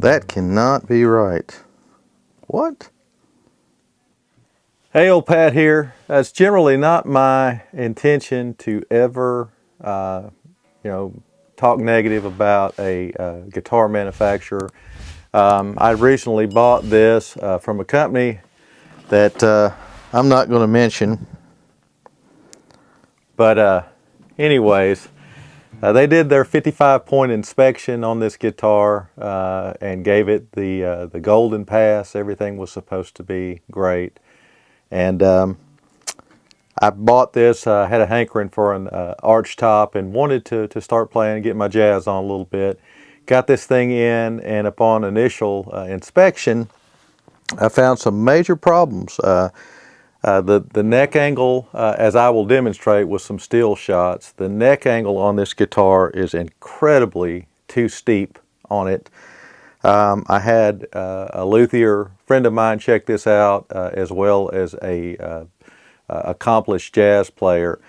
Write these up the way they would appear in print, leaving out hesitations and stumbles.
That cannot be right. What? Hey, old Pat here. It's generally not my intention to ever, talk negative about a guitar manufacturer. I recently bought this from a company that I'm not going to mention. But anyways, they did their 55-point inspection on this guitar and gave it the golden pass. Everything was supposed to be great. And I bought this, had a hankering for an arch top and wanted to start playing and get my jazz on a little bit. Got this thing in, and upon initial inspection, I found some major problems. The neck angle, as I will demonstrate with some steel shots, the neck angle on this guitar is incredibly too steep on it. I had a luthier friend of mine check this out, as well as a accomplished jazz player.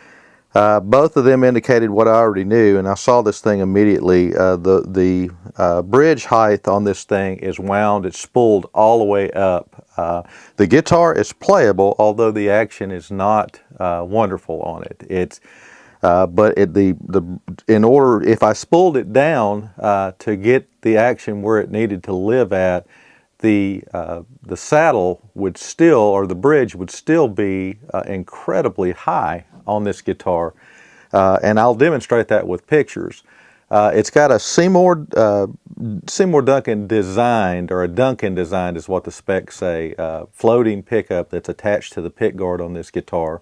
Both of them indicated what I already knew, and I saw this thing immediately. The bridge height on this thing is wound, it's spooled all the way up. The guitar is playable, although the action is not wonderful on it. In order, if I spooled it down to get the action where it needed to live at, the saddle would still, or the bridge would still be incredibly high on this guitar, and I'll demonstrate that with pictures. It's got a Seymour Duncan designed, or a Duncan designed is what the specs say, floating pickup that's attached to the pick guard on this guitar.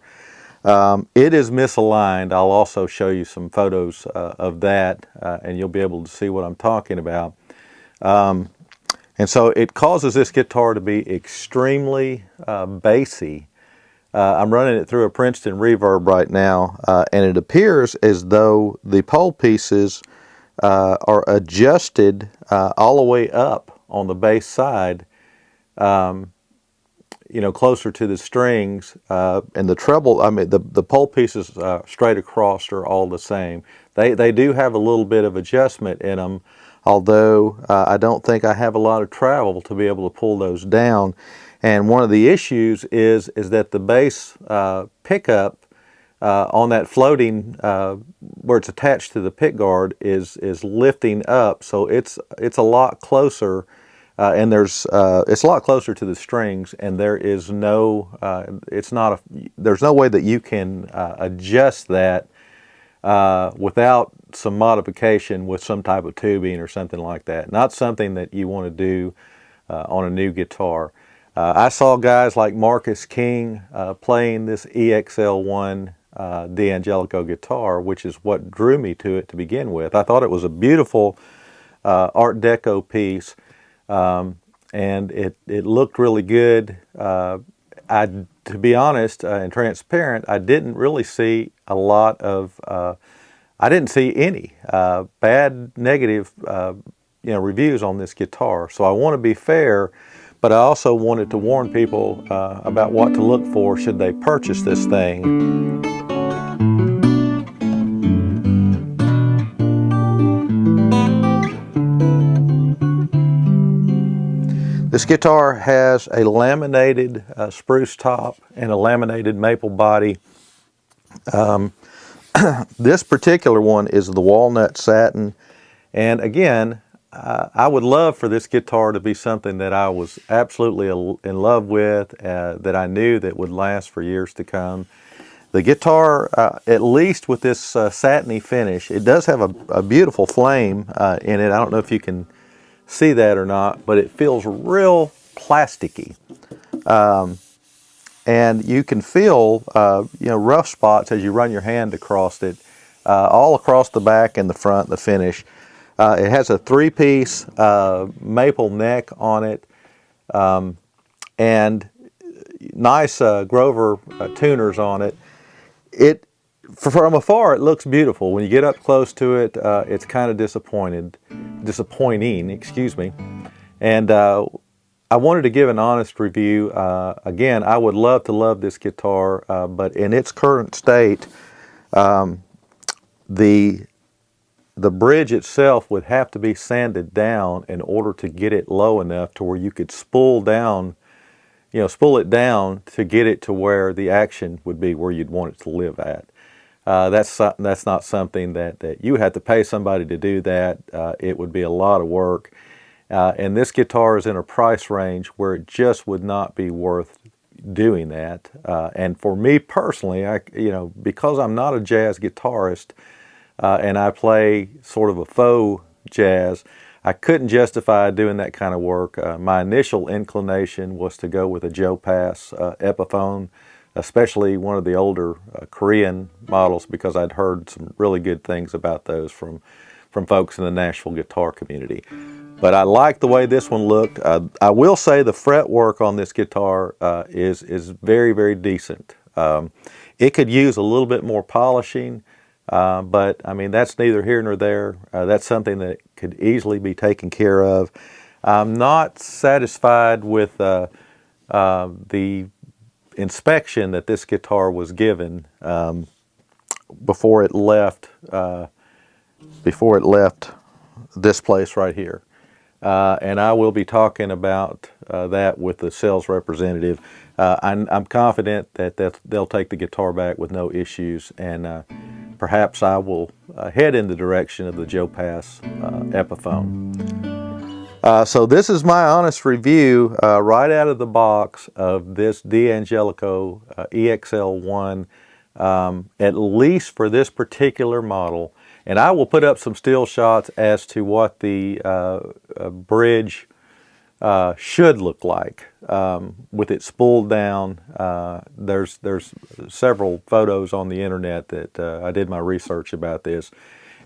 It is misaligned. I'll also show you some photos of that, and you'll be able to see what I'm talking about. And so it causes this guitar to be extremely bassy. I'm running it through a Princeton reverb right now, and it appears as though the pole pieces are adjusted all the way up on the bass side, closer to the strings, and the treble, the pole pieces straight across are all the same. They do have a little bit of adjustment in them, although I don't think I have a lot of travel to be able to pull those down. And one of the issues is that the bass pickup on that floating, where it's attached to the pick guard, is lifting up, so it's a lot closer, and it's a lot closer to the strings, and there is no there's no way that you can adjust that without some modification with some type of tubing or something like that. Not something that you want to do on a new guitar. I saw guys like Marcus King playing this EXL-1 the Angelico guitar, which is what drew me to it to begin with. I thought it was a beautiful Art Deco piece, and it looked really good. To be honest and transparent, I didn't really see a lot of, I didn't see any bad, negative reviews on this guitar. So I want to be fair, but I also wanted to warn people about what to look for should they purchase this thing. This guitar has a laminated spruce top and a laminated maple body. This particular one is the walnut satin, and again, I would love for this guitar to be something that I was absolutely in love with, that I knew that would last for years to come. The guitar, at least with this satiny finish, it does have a beautiful flame in it. I don't know if you can see that or not, but it feels real plasticky. And you can feel rough spots as you run your hand across it, all across the back and the front, the finish. It has a three-piece maple neck on it, and nice Grover tuners on it. From afar, it looks beautiful. When you get up close to it, it's kind of disappointing, excuse me. And I wanted to give an honest review. Again, I would love to love this guitar, but in its current state, the the bridge itself would have to be sanded down in order to get it low enough to where you could spool down, spool it down to get it to where the action would be where you'd want it to live at. That's not something that you would have to pay somebody to do that. It would be a lot of work. And this guitar is in a price range where it just would not be worth doing that. And for me personally, because I'm not a jazz guitarist and I play sort of a faux jazz, I couldn't justify doing that kind of work. My initial inclination was to go with a Joe Pass Epiphone, especially one of the older Korean models, because I'd heard some really good things about those from folks in the Nashville guitar community. But I like the way this one looked. I will say the fretwork on this guitar is very, very decent. It could use a little bit more polishing, but I mean, that's neither here nor there. That's something that could easily be taken care of. I'm not satisfied with the inspection that this guitar was given before it left this place right here. And I will be talking about that with the sales representative. I'm confident that they'll take the guitar back with no issues, and perhaps I will head in the direction of the Joe Pass Epiphone. So this is my honest review right out of the box of this D'Angelico EXL-1, at least for this particular model. And I will put up some still shots as to what the bridge should look like with it spooled down. There's several photos on the internet that I did my research about this.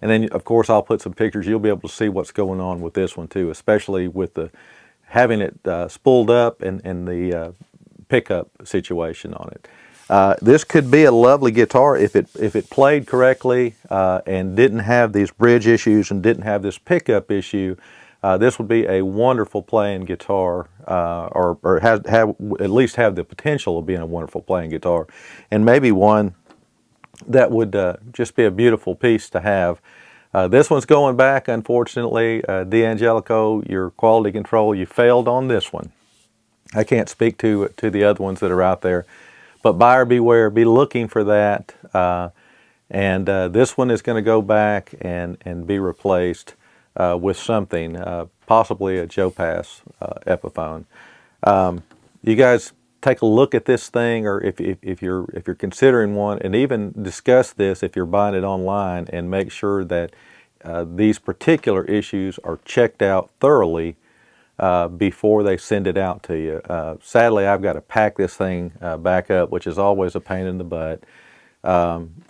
And then, of course, I'll put some pictures. You'll be able to see what's going on with this one, too, especially with having it spooled up and the pickup situation on it. This could be a lovely guitar if it played correctly and didn't have these bridge issues and didn't have this pickup issue. This would be a wonderful playing guitar, or at least have the potential of being a wonderful playing guitar, and maybe one that would just be a beautiful piece to have. This one's going back, unfortunately. D'Angelico, your quality control, you failed on this one. I can't speak to the other ones that are out there. But buyer beware, be looking for that. And this one is going to go back and be replaced with something, possibly a Joe Pass Epiphone. You guys take a look at this thing, or if you're considering one, and even discuss this if you're buying it online, and make sure that these particular issues are checked out thoroughly before they send it out to you. Sadly, I've got to pack this thing back up, which is always a pain in the butt.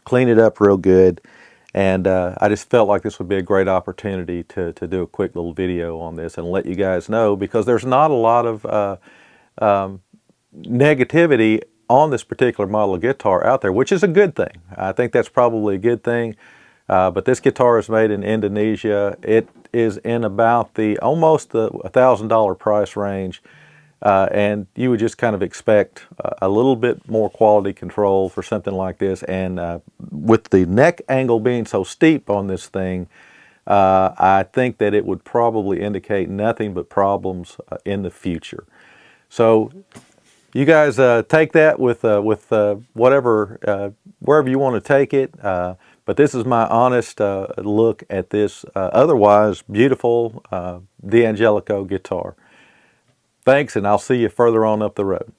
Clean it up real good, and I just felt like this would be a great opportunity to do a quick little video on this and let you guys know, because there's not a lot of negativity on this particular model of guitar out there, which is a good thing. I think that's probably a good thing. But this guitar is made in Indonesia. It is in about almost the $1,000 price range, and you would just kind of expect a little bit more quality control for something like this. And with the neck angle being so steep on this thing, I think that it would probably indicate nothing but problems in the future. So you guys take that with whatever, wherever you want to take it. But this is my honest look at this otherwise beautiful D'Angelico guitar. Thanks, and I'll see you further on up the road.